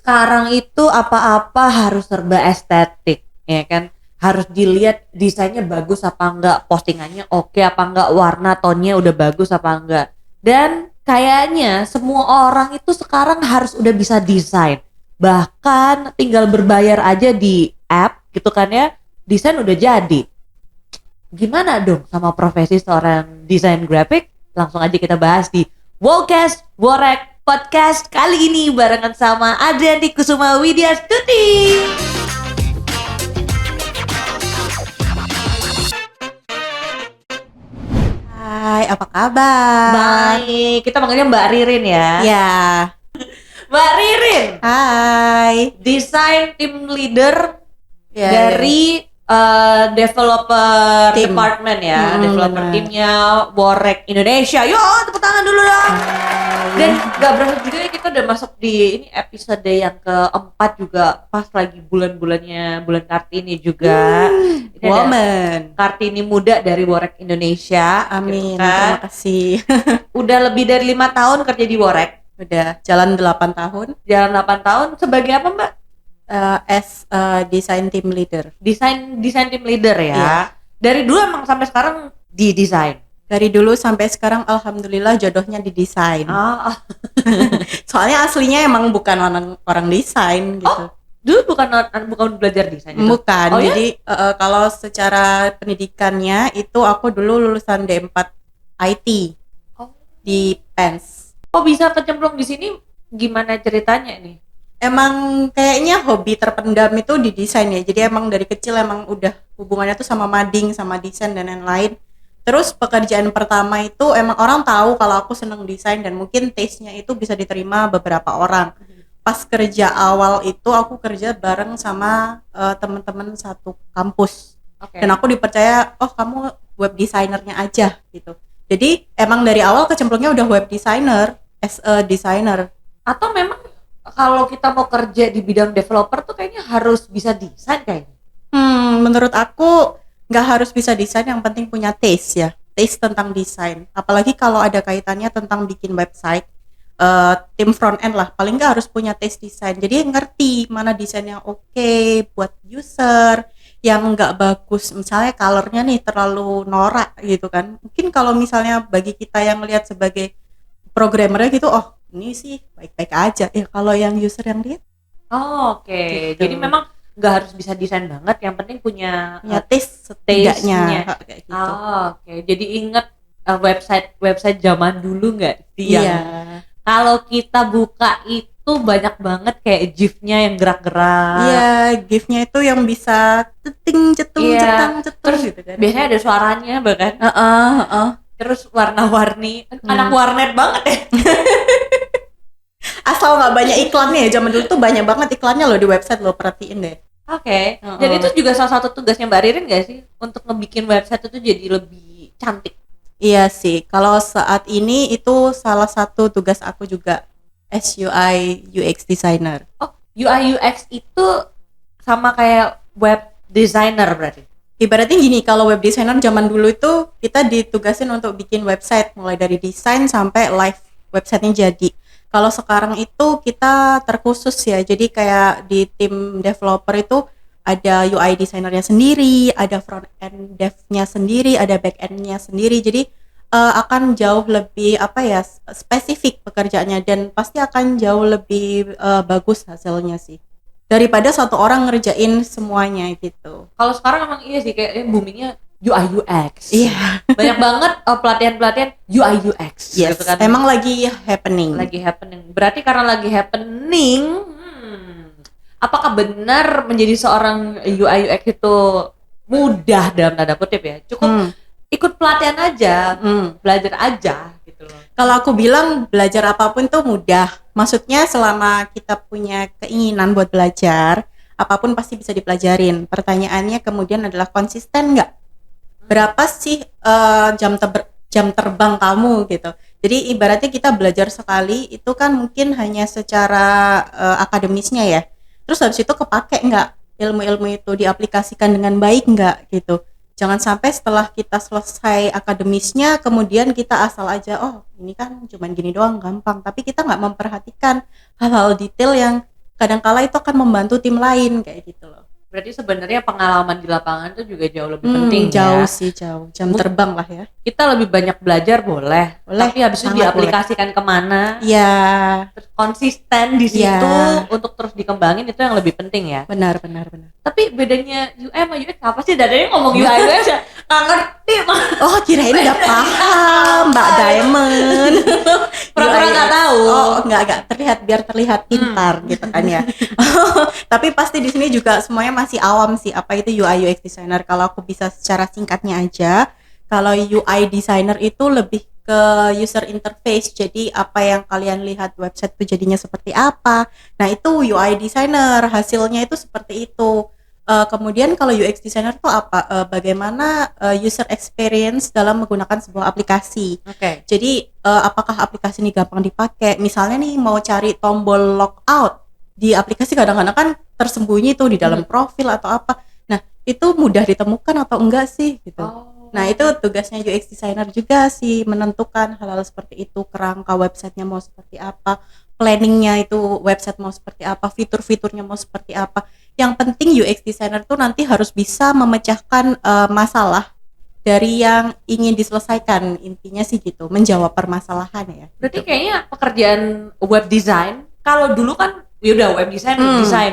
sekarang itu apa-apa harus serba estetik, ya kan? Harus dilihat desainnya bagus apa enggak, postingannya oke apa enggak, warna tonnya udah bagus apa enggak. Dan kayaknya semua orang itu sekarang harus udah bisa desain. Bahkan tinggal berbayar aja di app gitu kan ya, desain udah jadi. Gimana dong sama profesi seorang desain grafik? Langsung aja kita bahas di Wowcast Worek Podcast kali ini barengan sama Adrianti Kusuma Widya Stuti. Hai, apa kabar? Baik, kita panggilnya Mbak Ririn ya. Ya, Mbak Ririn, hai. desain team leader Ya, dari developer Tim. department ya, developer benar. timnya Worek Indonesia. Yo, tepuk tangan dulu dong. Dan gak berasa juga ya kita udah masuk di ini episode yang keempat juga, pas lagi bulan-bulannya bulan Kartini juga. Ini ada Woman. Kartini muda dari Worek Indonesia. Amin, gitu kan. terima kasih. Udah lebih dari 5 tahun kerja di Worek. Udah jalan 8 tahun Jalan 8 tahun sebagai apa Mbak? as design team leader. Desain team leader ya. Iya. Dari dulu emang sampai sekarang di desain. Dari dulu sampai sekarang alhamdulillah jodohnya di desain. Ah, Soalnya aslinya emang bukan orang desain gitu. dulu bukan belajar desain gitu. Bukan. Oh, ya? Jadi kalau secara pendidikannya itu aku dulu lulusan D4 IT Oh. di PENS. Kok bisa kecemplung di sini? Gimana ceritanya nih? Emang kayaknya hobi terpendam itu di desain ya. Jadi emang dari kecil emang udah hubungannya tuh sama mading, sama desain dan lain-lain. Terus pekerjaan pertama itu emang orang tahu kalau aku seneng desain dan mungkin taste-nya itu bisa diterima beberapa orang. Pas kerja awal itu aku kerja bareng sama teman-teman satu kampus. Oke. Dan aku dipercaya, oh kamu web designernya aja gitu. Jadi emang dari awal kecemplungnya udah web designer, as a designer. Atau memang kalau kita mau kerja di bidang developer tuh kayaknya harus bisa desain kayaknya. Menurut aku nggak harus bisa desain, yang penting punya taste ya, taste tentang desain. Apalagi kalau ada kaitannya tentang bikin website, tim front end lah, paling nggak harus punya taste desain. Jadi ngerti mana desain yang oke buat user, yang nggak bagus. Misalnya colornya nih terlalu norak gitu kan. Mungkin kalau misalnya bagi kita yang melihat sebagai programmernya gitu, oh ini sih baik-baik aja. Ya kalau yang user yang lihat Oh, oke. Gitu. Jadi memang nggak harus bisa desain banget, yang penting punya punya taste setidaknya taste-nya. kayak gitu. Oh, oke. Jadi inget website zaman dulu nggak sih? Iya. Kalau kita buka itu banyak banget kayak GIF-nya yang gerak-gerak. Iya, GIF-nya itu yang bisa ceting, cetung, Iya. cetang, cetung Terus gitu kan. biasanya ada suaranya bahkan. Terus warna-warni. Anak warnet banget ya. Asal nggak banyak iklannya ya, zaman dulu tuh banyak banget iklannya loh di website, lo perhatiin deh. Oke. Jadi itu juga salah satu tugasnya Mbak Ririn nggak sih? Untuk ngebikin website itu jadi lebih cantik. Iya sih, kalau saat ini itu salah satu tugas aku juga as UI UX designer. Oh, UI UX itu sama kayak web designer berarti? Ibaratnya gini, kalau web designer zaman dulu itu kita ditugasin untuk bikin website mulai dari desain sampai live websitenya jadi. Kalau sekarang itu kita terkhusus ya, jadi kayak di tim developer itu ada UI designernya sendiri, ada front end dev-nya sendiri, ada back end-nya sendiri. Jadi akan jauh lebih spesifik pekerjaannya dan pasti akan jauh lebih bagus hasilnya sih. Daripada satu orang ngerjain semuanya gitu. Kalau sekarang emang iya sih kayak boomingnya UI UX. Iya. Banyak banget pelatihan-pelatihan UI UX. Yes. Gitu kan. Emang lagi happening. Lagi happening. Berarti karena lagi happening, apakah benar menjadi seorang UI UX itu mudah dalam tanda kutip ya? Cukup ikut pelatihan aja, belajar aja gitu loh. Kalau aku bilang belajar apapun tuh mudah. Maksudnya selama kita punya keinginan buat belajar, apapun pasti bisa dipelajarin. Pertanyaannya kemudian adalah konsisten nggak? Berapa sih jam terbang kamu gitu. Jadi ibaratnya kita belajar sekali itu kan mungkin hanya secara akademisnya ya. Terus habis itu kepake nggak ilmu-ilmu itu, diaplikasikan dengan baik nggak gitu. Jangan sampai setelah kita selesai akademisnya kemudian kita asal aja, oh ini kan cuman gini doang gampang, tapi kita nggak memperhatikan hal-hal detail yang kadangkala itu akan membantu tim lain kayak gitu loh. Berarti sebenarnya pengalaman di lapangan tuh juga jauh lebih penting Jauh ya. sih, jauh. Jam terbang lah ya. Kita lebih banyak belajar boleh, Boleh, tapi habis itu sangat diaplikasikan kemana, Iya, terus konsisten di situ Iya. untuk terus dikembangin, itu yang lebih penting ya. benar. Tapi bedanya UI sama UX apa sih? Dadanya ngomong UI UX ya nggak ngerti mah. Oh, kirain udah paham, Mbak Diamond. Pura-pura nggak tahu. Oh, nggak terlihat, biar terlihat pintar gitu kan ya. Tapi pasti di sini juga semuanya masih awam sih apa itu UI UX designer. Kalau aku bisa secara singkatnya aja, kalau UI designer itu lebih ke user interface. Jadi apa yang kalian lihat website itu jadinya seperti apa. Nah, itu UI designer, hasilnya itu seperti itu. Kemudian kalau UX designer itu apa? Bagaimana user experience dalam menggunakan sebuah aplikasi. Oke. Jadi apakah aplikasi ini gampang dipakai? Misalnya nih mau cari tombol logout di aplikasi, kadang-kadang kan tersembunyi tuh di dalam profil atau apa. Nah, itu mudah ditemukan atau enggak sih gitu. Nah, itu tugasnya UX designer juga sih, menentukan hal-hal seperti itu, kerangka websitenya mau seperti apa, planningnya itu website mau seperti apa, fitur-fiturnya mau seperti apa. Yang penting UX designer tuh nanti harus bisa memecahkan masalah dari yang ingin diselesaikan, intinya sih gitu, menjawab permasalahan ya. Berarti kayaknya pekerjaan web design, kalau dulu kan ya udah web design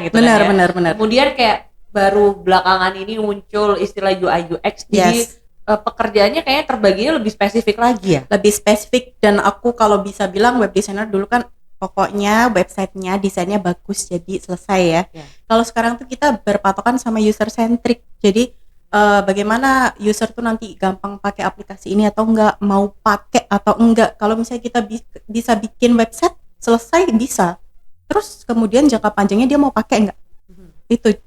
gitu benar, kan ya. benar. Kemudian kayak baru belakangan ini muncul istilah UI UX. Jadi Yes. Pekerjaannya kayaknya terbaginya lebih spesifik lagi ya. Lebih spesifik, dan aku kalau bisa bilang web designer dulu kan pokoknya websitenya desainnya bagus jadi selesai ya. Kalau sekarang tuh kita berpatokan sama user centric. Jadi bagaimana user tuh nanti gampang pakai aplikasi ini atau enggak, mau pakai atau enggak. Kalau misalnya kita bisa bikin website selesai bisa. Terus kemudian jangka panjangnya dia mau pakai enggak?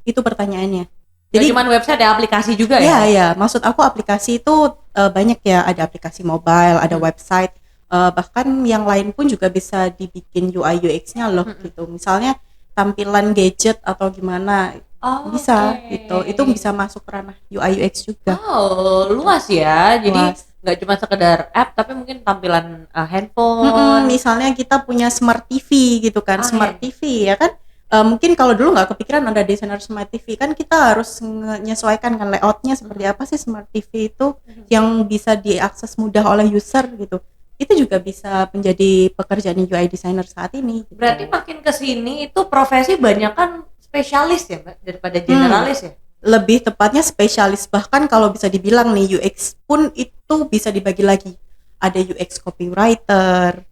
Itu pertanyaannya. Jadi cuman website ada aplikasi juga ya? Iya, maksud aku aplikasi itu banyak ya, ada aplikasi mobile, ada website, bahkan yang lain pun juga bisa dibikin UI UX-nya loh gitu. Misalnya tampilan gadget atau gimana, bisa gitu. Itu bisa masuk ranah UI UX juga. Oh, luas ya. Jadi Luas. nggak cuma sekedar app, tapi mungkin tampilan handphone. Misalnya kita punya smart TV gitu kan, smart TV ya kan. Mungkin kalau dulu nggak kepikiran ada desainer smart TV, kan kita harus menyesuaikan kan layoutnya seperti apa sih smart TV itu yang bisa diakses mudah oleh user gitu. Itu juga bisa menjadi pekerjaan UI designer saat ini gitu. Berarti makin kesini itu profesi banyak kan spesialis ya Mbak, daripada generalis ya? Lebih tepatnya spesialis, bahkan kalau bisa dibilang nih UX pun itu bisa dibagi lagi. Ada UX copywriter.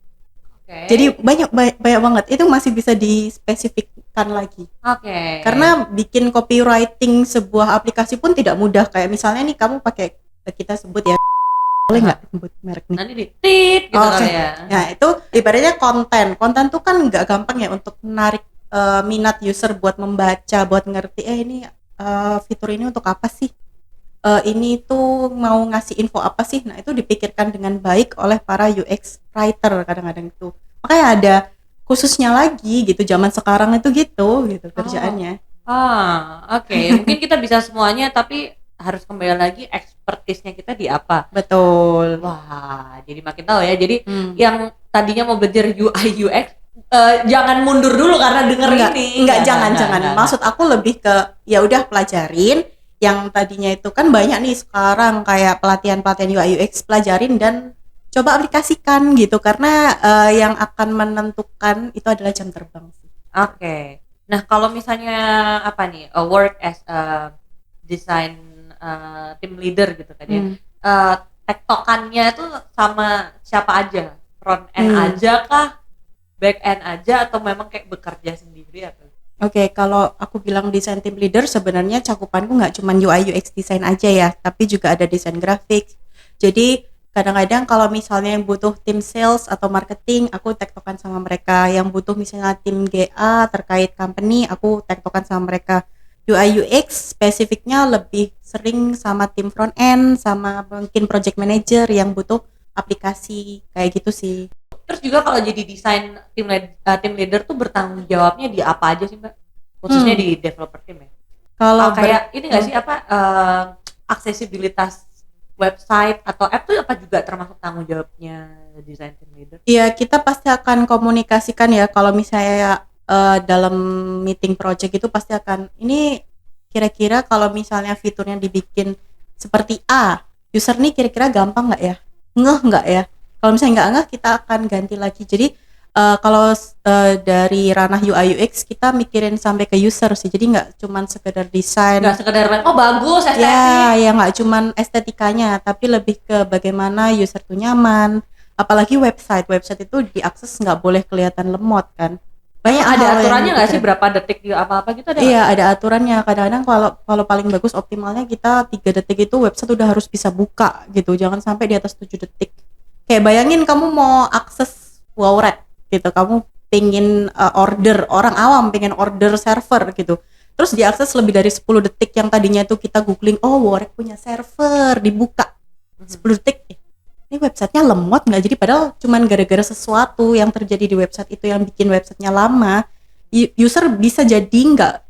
Jadi banyak banget, itu masih bisa dispesifikkan lagi. Karena bikin copywriting sebuah aplikasi pun tidak mudah. Kayak misalnya nih kamu pakai, kita sebut ya, boleh nggak sebut merek nih? Nanti ditit gitu kan ya. Nah itu ibaratnya konten tuh kan nggak gampang ya untuk menarik minat user buat membaca, buat ngerti ini fitur ini untuk apa sih, ini tuh mau ngasih info apa sih. Nah itu dipikirkan dengan baik oleh para UX writer kadang-kadang itu. Makanya ada khususnya lagi gitu, zaman sekarang itu gitu kerjaannya. Mungkin kita bisa semuanya, tapi harus kembali lagi expertise-nya kita di apa. Betul. Wah, jadi makin tahu ya. Jadi yang tadinya mau belajar UI UX, jangan mundur dulu karena denger ini. Jangan. Maksud aku lebih ke ya udah pelajarin. Yang tadinya itu kan banyak nih sekarang kayak pelatihan UI UX, pelajarin dan coba aplikasikan gitu, karena yang akan menentukan itu adalah jam terbang sih. Nah kalau misalnya apa nih, work as a design team leader gitu kan ya, tektokannya itu sama siapa aja? Front end aja kah? Back end aja, atau memang kayak bekerja sendiri atau? Kalau aku bilang desain team leader, sebenarnya cakupanku nggak cuma UI UX design aja ya, tapi juga ada desain grafik. Jadi kadang-kadang kalau misalnya yang butuh tim sales atau marketing, aku tektokan sama mereka. Yang butuh misalnya tim GA terkait company, aku tektokan sama mereka. UI UX spesifiknya lebih sering sama tim front end, sama mungkin project manager yang butuh aplikasi kayak gitu sih. Terus juga kalau jadi desain tim leader tuh bertanggung jawabnya di apa aja sih Mbak? Khususnya di developer tim ya? Kalau kayak ini nggak sih aksesibilitas website atau app tuh apa juga termasuk tanggung jawabnya desain tim leader? Iya, kita pasti akan komunikasikan ya kalau misalnya dalam meeting project itu pasti akan ini kira-kira kalau misalnya fiturnya dibikin seperti A, user nih kira-kira gampang nggak ya, ngeh nggak ya. Kalau misalnya nggak ngeh, kita akan ganti lagi. Jadi kalau dari ranah UI UX kita mikirin sampai ke user sih, jadi nggak cuman sekedar desain, Nggak sekedar oh bagus estetik. ya nggak cuman estetikanya, tapi lebih ke bagaimana user tuh nyaman. Apalagi website itu diakses nggak boleh kelihatan lemot kan. Banyak Ada hal yang aturannya nggak sih dipikirin. berapa detik di apa-apa gitu ada? Iya, ada aturannya. Kadang-kadang kalau paling bagus optimalnya kita 3 detik itu website udah harus bisa buka gitu. Jangan sampai di atas 7 detik. Kayak bayangin kamu mau akses Wowret gitu. Kamu pengen order, orang awam pengen order server gitu. Terus diakses lebih dari 10 detik, yang tadinya itu kita googling, oh Wowret punya server, dibuka 10 detik. Ini websitenya lemot nggak? Jadi padahal cuman gara-gara sesuatu yang terjadi di website itu yang bikin websitenya lama, user bisa jadi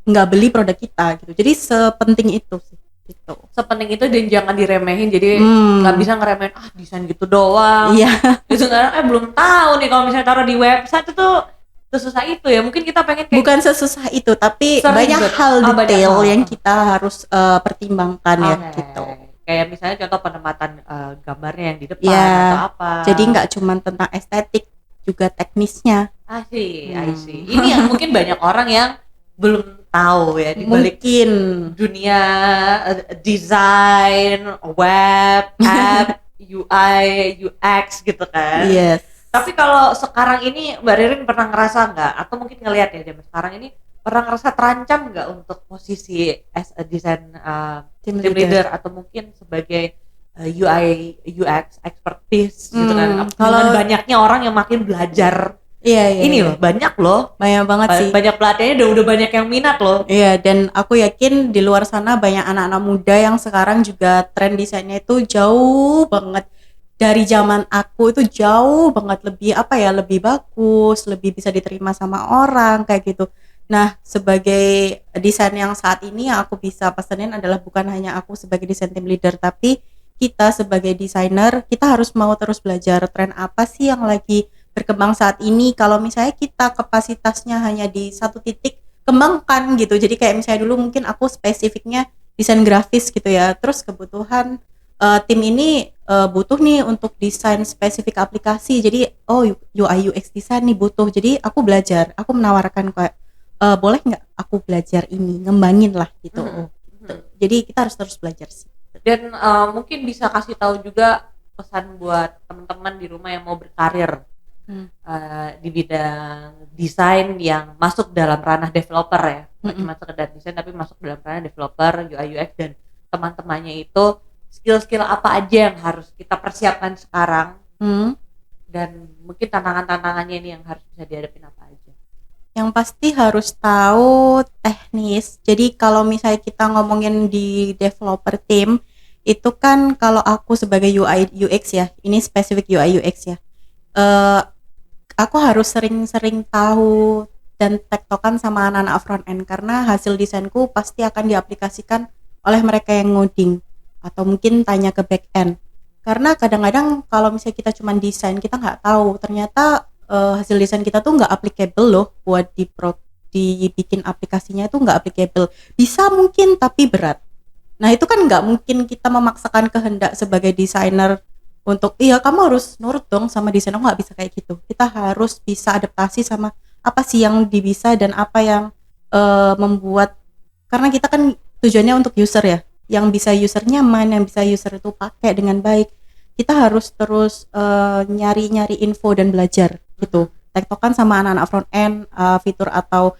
nggak beli produk kita gitu. Jadi sepenting itu sih gitu. Sepenting itu dan jangan diremehin, jadi nggak bisa ngeremehin desain gitu doang. Iya. Itu sekarang belum tahu nih kalau misalnya taruh di website itu sesusah itu ya. Mungkin kita pengen kayak Bukan sesusah itu, tapi sering banyak banget. hal Banyak detail hal. yang kita harus pertimbangkan ya Oke. gitu. Kayak misalnya contoh penempatan gambarnya yang di depan Iya. atau apa. Jadi nggak cuma tentang estetik, juga teknisnya. I see. Ini yang mungkin banyak orang yang belum tahu ya di balik Mungkin dunia desain, web, app, UI, UX gitu kan. yes. Tapi kalau sekarang ini Mbak Ririn pernah ngerasa nggak, atau mungkin ngelihat ya zaman sekarang ini, pernah ngerasa terancam nggak untuk posisi as a design Team team leader atau mungkin sebagai UI UX expertise gitu kan? Kalau Kalau- banyaknya orang yang makin belajar Iya, ini loh, banyak loh, banyak banget sih. banyak pelatihannya udah banyak yang minat loh. Iya, dan aku yakin di luar sana banyak anak-anak muda yang sekarang juga tren desainnya itu jauh banget dari zaman aku, itu jauh banget, lebih bagus, lebih bisa diterima sama orang kayak gitu. Nah, sebagai desain yang saat ini yang aku bisa pesenin adalah bukan hanya aku sebagai desain team leader, tapi kita sebagai desainer, kita harus mau terus belajar tren apa sih yang lagi berkembang saat ini. Kalau misalnya kita kapasitasnya hanya di satu titik, kembangkan gitu. Jadi kayak misalnya dulu mungkin aku spesifiknya desain grafis gitu ya, terus kebutuhan tim ini butuh nih untuk desain spesifik aplikasi. Jadi UI UX design nih butuh. Jadi aku belajar, aku menawarkan kayak boleh nggak aku belajar ini, ngembangin lah gitu. Jadi kita harus terus belajar sih. Dan mungkin bisa kasih tahu juga pesan buat teman-teman di rumah yang mau berkarir di bidang desain yang masuk dalam ranah developer ya, bukan cuma sekedar desain tapi masuk dalam ranah developer, UI UX dan teman-temannya itu, skill-skill apa aja yang harus kita persiapkan sekarang, dan mungkin tantangan-tantangannya ini yang harus bisa dihadapin apa aja. Yang pasti harus tahu teknis. Jadi kalau misalnya kita ngomongin di developer team, itu kan kalau aku sebagai UI UX ya, ini spesifik UI UX ya, aku harus sering-sering tahu dan tektokan sama anak-anak front end, karena hasil desainku pasti akan diaplikasikan oleh mereka yang ngoding atau mungkin tanya ke back end. Karena kadang-kadang kalau misalnya kita cuma desain, kita nggak tahu ternyata hasil desain kita tuh nggak applicable loh buat dibikin aplikasinya, itu nggak applicable. Bisa mungkin tapi berat. Nah itu kan nggak mungkin kita memaksakan kehendak sebagai desainer untuk iya kamu harus nurut dong sama desain. Aku nggak bisa kayak gitu. Kita harus bisa adaptasi sama apa sih yang bisa dan apa yang membuat, karena kita kan tujuannya untuk user ya, yang bisa user nyaman, yang bisa user itu pakai dengan baik. Kita harus terus nyari-nyari info dan belajar gitu. Tektokan sama anak-anak front end, fitur atau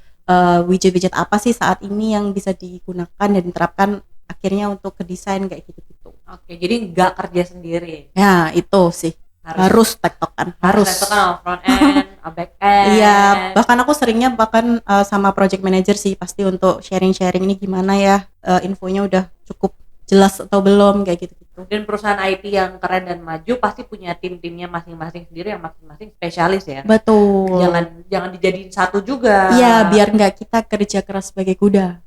widget-widget apa sih saat ini yang bisa digunakan dan diterapkan akhirnya untuk ke desain kayak gitu-gitu. Oke, jadi nggak kerja sendiri. Ya itu sih harus tektokan, harus tektokan sama front end, back end. Iya, bahkan aku seringnya sama project manager sih, pasti untuk sharing-sharing ini gimana ya, infonya udah cukup jelas atau belum kayak gitu. Dan perusahaan IT yang keren dan maju pasti punya tim-timnya masing-masing sendiri yang masing-masing spesialis ya. Betul. Jangan dijadiin satu juga. Iya, biar nggak kita kerja keras sebagai kuda.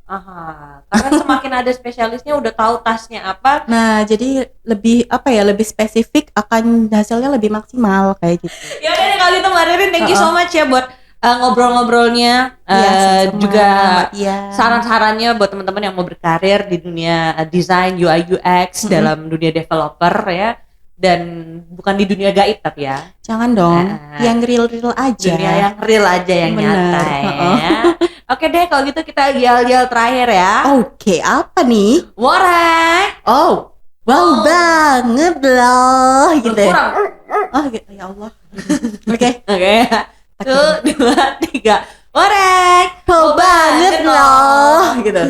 Karena semakin ada spesialisnya udah tahu tasnya apa. Nah, jadi lebih spesifik, akan hasilnya lebih maksimal kayak gitu. Ya udah deh, kalau gitu Mbak Ririn, thank you so much ya buat ngobrol-ngobrolnya, Iya, sama-sama, juga Mbak Tia. saran-sarannya buat teman-teman yang mau berkarir di dunia desain UI UX dalam dunia developer ya, dan bukan di dunia gaib tapi ya. Jangan dong, yang real aja. Dunia yang real aja, yang Bener, nyata heeh. ya. Oke deh, kalau gitu kita yel-yel terakhir ya. Oke, apa nih? Worek. Oh, wow banget loh gitu ya. Kurang. Oh ya Allah. Oke. Oke. 1, 2, 3. Worek. Wow banget loh gitu.